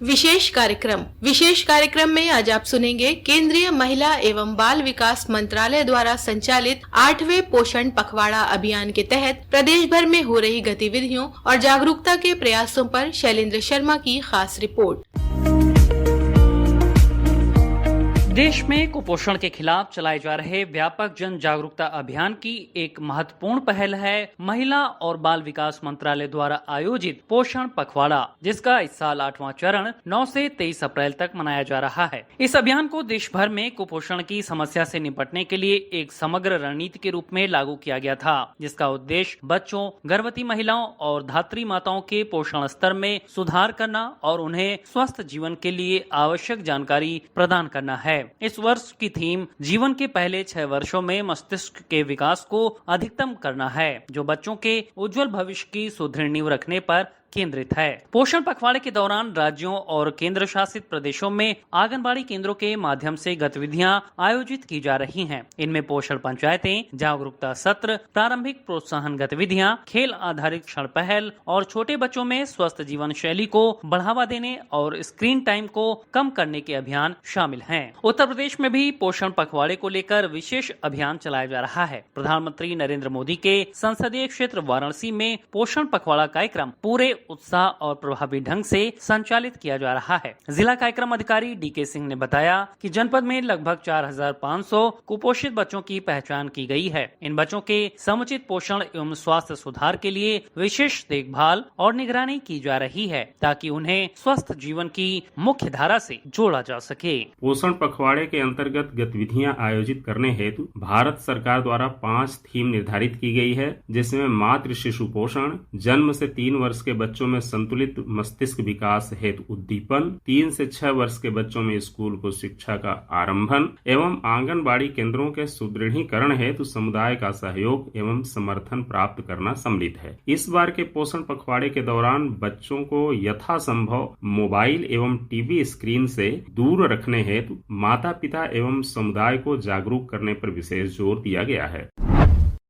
विशेष कार्यक्रम में आज आप सुनेंगे केंद्रीय महिला एवं बाल विकास मंत्रालय द्वारा संचालित 8वें पोषण पखवाड़ा अभियान के तहत प्रदेश भर में हो रही गतिविधियों और जागरूकता के प्रयासों पर शैलेंद्र शर्मा की खास रिपोर्ट। देश में कुपोषण के खिलाफ चलाए जा रहे व्यापक जन जागरूकता अभियान की एक महत्वपूर्ण पहल है महिला और बाल विकास मंत्रालय द्वारा आयोजित पोषण पखवाड़ा, जिसका इस साल 8वां चरण 9 से 23 अप्रैल तक मनाया जा रहा है। इस अभियान को देश भर में कुपोषण की समस्या से निपटने के लिए एक समग्र रणनीति के रूप में लागू किया गया था, जिसका उद्देश्य बच्चों, गर्भवती महिलाओं और धात्री माताओं के पोषण स्तर में सुधार करना और उन्हें स्वस्थ जीवन के लिए आवश्यक जानकारी प्रदान करना है। इस वर्ष की थीम जीवन के पहले 6 वर्षों में मस्तिष्क के विकास को अधिकतम करना है, जो बच्चों के उज्जवल भविष्य की सुदृढ़ नींव रखने पर केंद्रित है। पोषण पखवाड़े के दौरान राज्यों और केंद्र शासित प्रदेशों में आंगनबाड़ी केंद्रों के माध्यम से गतिविधियां आयोजित की जा रही हैं। इनमें पोषण पंचायतें, जागरूकता सत्र, प्रारंभिक प्रोत्साहन गतिविधियां, खेल आधारित क्षण पहल और छोटे बच्चों में स्वस्थ जीवन शैली को बढ़ावा देने और स्क्रीन टाइम को कम करने के अभियान शामिल हैं। उत्तर प्रदेश में भी पोषण पखवाड़े को लेकर विशेष अभियान चलाया जा रहा है। प्रधानमंत्री नरेंद्र मोदी के संसदीय क्षेत्र वाराणसी में पोषण पखवाड़ा कार्यक्रम पूरे उत्साह और प्रभावी ढंग से संचालित किया जा रहा है। जिला कार्यक्रम अधिकारी डीके सिंह ने बताया कि जनपद में लगभग 4500 कुपोषित बच्चों की पहचान की गई है। इन बच्चों के समुचित पोषण एवं स्वास्थ्य सुधार के लिए विशेष देखभाल और निगरानी की जा रही है, ताकि उन्हें स्वस्थ जीवन की मुख्य धारा से जोड़ा जा सके। पोषण पखवाड़े के अंतर्गत गतिविधियां आयोजित करने हेतु भारत सरकार द्वारा 5 थीम निर्धारित की गई है, जिसमें मातृ शिशु पोषण, जन्म से 3 वर्ष के बच्चों में संतुलित मस्तिष्क विकास हेतु उद्दीपन, 3 से 6 वर्ष के बच्चों में स्कूल को शिक्षा का आरंभन एवं आंगनबाड़ी केंद्रों के सुदृढ़ीकरण हेतु समुदाय का सहयोग एवं समर्थन प्राप्त करना सम्मिलित है। इस बार के पोषण पखवाड़े के दौरान बच्चों को यथासंभव मोबाइल एवं टीवी स्क्रीन से दूर रखने हेतु माता पिता एवं समुदाय को जागरूक करने पर विशेष जोर दिया गया है।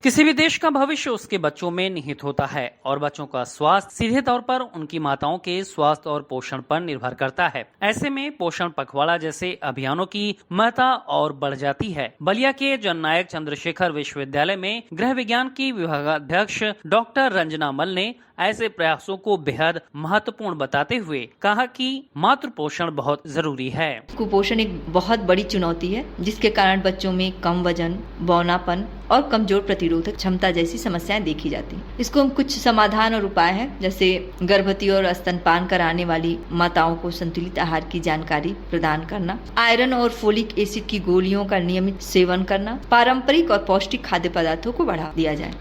किसी भी देश का भविष्य उसके बच्चों में निहित होता है और बच्चों का स्वास्थ्य सीधे तौर पर उनकी माताओं के स्वास्थ्य और पोषण पर निर्भर करता है। ऐसे में पोषण पखवाड़ा जैसे अभियानों की महत्ता और बढ़ जाती है। बलिया के जननायक चंद्रशेखर विश्वविद्यालय में गृह विज्ञान की विभागाध्यक्ष डॉक्टर रंजना मल ने ऐसे प्रयासों को बेहद महत्वपूर्ण बताते हुए कहा कि मातृ पोषण बहुत जरूरी है। कुपोषण एक बहुत बड़ी चुनौती है, जिसके कारण बच्चों में कम वजन, बौनापन और कमजोर प्रतिरोधक क्षमता जैसी समस्याएं देखी जाती हैं। इसको हम कुछ समाधान और उपाय हैं, जैसे गर्भवती और स्तनपान कराने वाली माताओं को संतुलित आहार की जानकारी प्रदान करना, आयरन और फोलिक एसिड की गोलियों का नियमित सेवन करना, पारंपरिक और पौष्टिक खाद्य पदार्थों को बढ़ावा दिया जाए।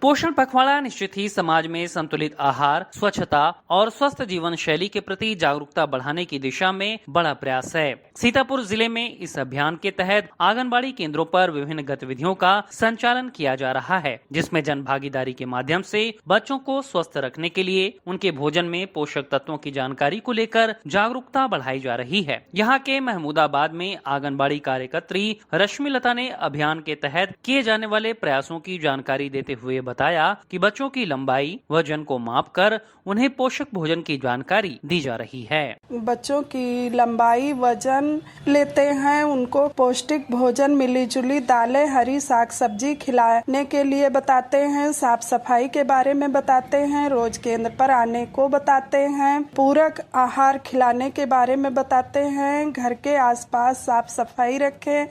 पोषण पखवाड़ा निश्चित ही समाज में संतुलित आहार, स्वच्छता और स्वस्थ जीवन शैली के प्रति जागरूकता बढ़ाने की दिशा में बड़ा प्रयास है। सीतापुर जिले में इस अभियान के तहत आंगनबाड़ी केंद्रों पर विभिन्न गतिविधियों का संचालन किया जा रहा है, जिसमें जन भागीदारी के माध्यम से बच्चों को स्वस्थ रखने के लिए उनके भोजन में पोषक तत्वों की जानकारी को लेकर जागरूकता बढ़ाई जा रही है। यहाँ के महमूदाबाद में आंगनबाड़ी कार्यकर्त्री रश्मि लता ने अभियान के तहत किए जाने वाले प्रयासों की जानकारी देते हुए बताया कि बच्चों की लंबाई, वजन को मापकर उन्हें पोषक भोजन की जानकारी दी जा रही है। बच्चों की लंबाई, वजन लेते हैं, उनको पौष्टिक भोजन, मिली जुली दालें, हरी साग सब्जी खिलाने के लिए बताते हैं, साफ सफाई के बारे में बताते हैं, रोज केंद्र पर आने को बताते हैं, पूरक आहार खिलाने के बारे में बताते हैं, घर के आसपास साफ सफाई रखें।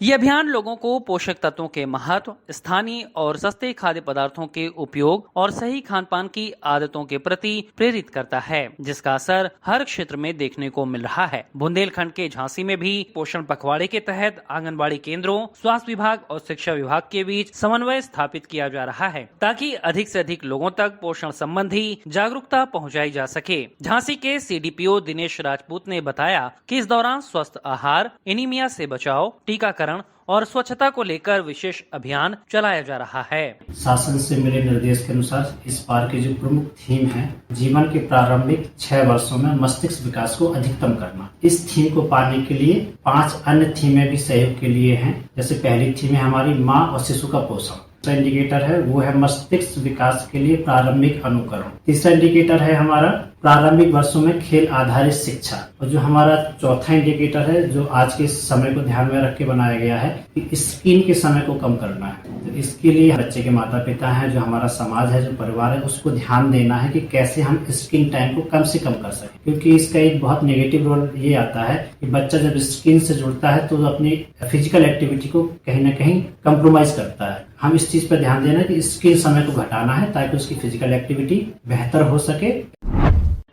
ये अभियान लोगों को पोषक तत्वों के महत्व, स्थानीय और सस्ते खाद्य पदार्थों के उपयोग और सही खान पान की आदतों के प्रति प्रेरित करता है, जिसका असर हर क्षेत्र में देखने को मिल रहा है। बुंदेलखंड के झांसी में भी पोषण पखवाड़े के तहत आंगनबाड़ी केंद्रों, स्वास्थ्य विभाग और शिक्षा विभाग के बीच समन्वय स्थापित किया जा रहा है, ताकि अधिक से अधिक लोगों तक पोषण संबंधी जागरूकता पहुँचाई जा सके। झांसी के CDPO दिनेश राजपूत ने बताया कि इस दौरान स्वस्थ आहार, एनीमिया से बचाव, टीकाकरण और स्वच्छता को लेकर विशेष अभियान चलाया जा रहा है। शासन से मिले निर्देश के अनुसार इस बार की जो प्रमुख थीम है, जीवन के प्रारंभिक 6 वर्षों में मस्तिष्क विकास को अधिकतम करना। इस थीम को पाने के लिए 5 अन्य थीमें भी सहयोग के लिए हैं। जैसे पहली थीम है हमारी माँ और शिशु का पोषण। दूसरा इंडिकेटर है वो है मस्तिष्क विकास के लिए प्रारंभिक अनुकरण। तीसरा इंडिकेटर है हमारा प्रारंभिक वर्षों में खेल आधारित शिक्षा, और जो हमारा चौथा इंडिकेटर है जो आज के समय को ध्यान में रख के बनाया गया है कि स्क्रीन के समय को कम करना है। तो इसके लिए बच्चे के माता पिता हैं, जो हमारा समाज है, जो परिवार है, उसको ध्यान देना है कि कैसे हम स्क्रीन टाइम को कम से कम कर सकें, क्योंकि इसका एक बहुत नेगेटिव रोल ये आता है कि बच्चा जब स्क्रीन से जुड़ता है तो अपनी फिजिकल एक्टिविटी को कहीं ना कहीं कंप्रोमाइज करता है। हम इस चीज पर ध्यान देना कि स्क्रीन समय को घटाना है ताकि उसकी फिजिकल एक्टिविटी बेहतर हो सके।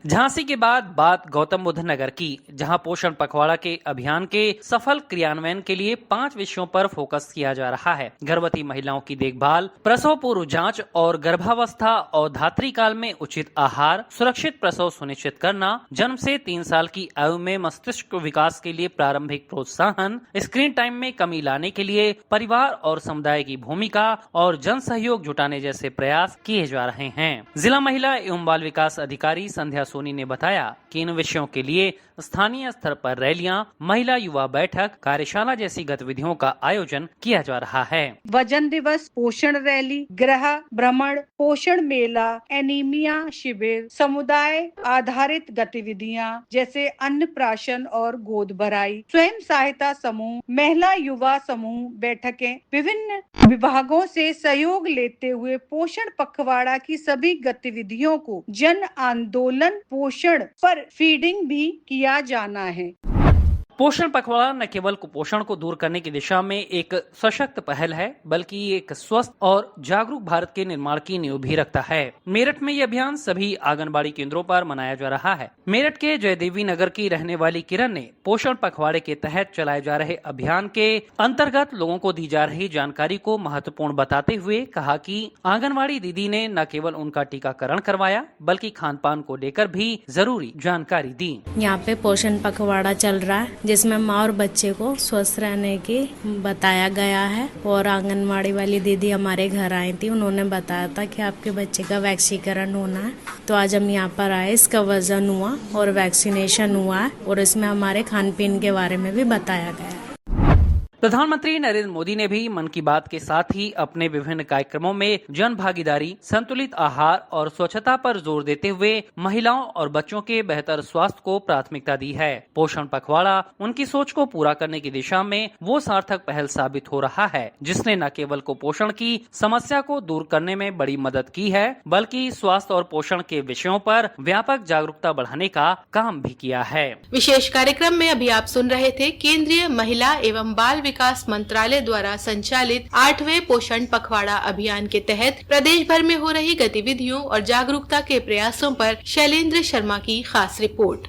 झांसी के बाद बात गौतम बुद्ध नगर की, जहां पोषण पखवाड़ा के अभियान के सफल क्रियान्वयन के लिए 5 विषयों पर फोकस किया जा रहा है। गर्भवती महिलाओं की देखभाल, प्रसव पूर्व जांच और गर्भावस्था और धात्री काल में उचित आहार, सुरक्षित प्रसव सुनिश्चित करना, जन्म से 3 साल की आयु में मस्तिष्क विकास के लिए प्रारंभिक प्रोत्साहन, स्क्रीन टाइम में कमी लाने के लिए परिवार और समुदाय की भूमिका और जन सहयोग जुटाने जैसे प्रयास किए जा रहे हैं। जिला महिला एवं बाल विकास अधिकारी संध्या सोनी ने बताया कि इन विषयों के लिए स्थानीय स्तर पर रैलियां, महिला युवा बैठक, कार्यशाला जैसी गतिविधियों का आयोजन किया जा रहा है। वजन दिवस, पोषण रैली, गृह भ्रमण, पोषण मेला, एनीमिया शिविर, समुदाय आधारित गतिविधियां जैसे अन्नप्राशन और गोद भराई, स्वयं सहायता समूह, महिला युवा समूह बैठकें, विभिन्न विभागों से सहयोग लेते हुए पोषण पखवाड़ा की सभी गतिविधियों को जन आंदोलन पोषण पर फीडिंग भी किया जाना है। पोषण पखवाड़ा न केवल कुपोषण को दूर करने की दिशा में एक सशक्त पहल है, बल्कि एक स्वस्थ और जागरूक भारत के निर्माण की नींव भी रखता है। मेरठ में यह अभियान सभी आंगनबाड़ी केंद्रों पर मनाया जा रहा है। मेरठ के जयदेवी नगर की रहने वाली किरण ने पोषण पखवाड़े के तहत चलाए जा रहे अभियान के अंतर्गत लोगों को दी जा रही जानकारी को महत्वपूर्ण बताते हुए कहा कि आंगनबाड़ी दीदी ने न केवल उनका टीकाकरण करवाया, बल्कि खान पान को लेकर भी जरूरी जानकारी दी। यहाँ पे पोषण पखवाड़ा चल रहा है, जिसमें माँ और बच्चे को स्वस्थ रहने की बताया गया है। और आंगनवाड़ी वाली दीदी हमारे घर आई थी, उन्होंने बताया था कि आपके बच्चे का वैक्सीकरण होना है। तो आज हम यहाँ पर आए, इसका वजन हुआ और वैक्सीनेशन हुआ है, और इसमें हमारे खान पीन के बारे में भी बताया गया है। प्रधानमंत्री नरेंद्र मोदी ने भी मन की बात के साथ ही अपने विभिन्न कार्यक्रमों में जन भागीदारी, संतुलित आहार और स्वच्छता पर जोर देते हुए महिलाओं और बच्चों के बेहतर स्वास्थ्य को प्राथमिकता दी है। पोषण पखवाड़ा उनकी सोच को पूरा करने की दिशा में वो सार्थक पहल साबित हो रहा है, जिसने न केवल कुपोषण की समस्या को दूर करने में बड़ी मदद की है, बल्कि स्वास्थ्य और पोषण के विषयों पर व्यापक जागरूकता बढ़ाने का काम भी किया है। विशेष कार्यक्रम में अभी आप सुन रहे थे केंद्रीय महिला एवं बाल विकास मंत्रालय द्वारा संचालित 8वें पोषण पखवाड़ा अभियान के तहत प्रदेश भर में हो रही गतिविधियों और जागरूकता के प्रयासों पर शैलेंद्र शर्मा की खास रिपोर्ट।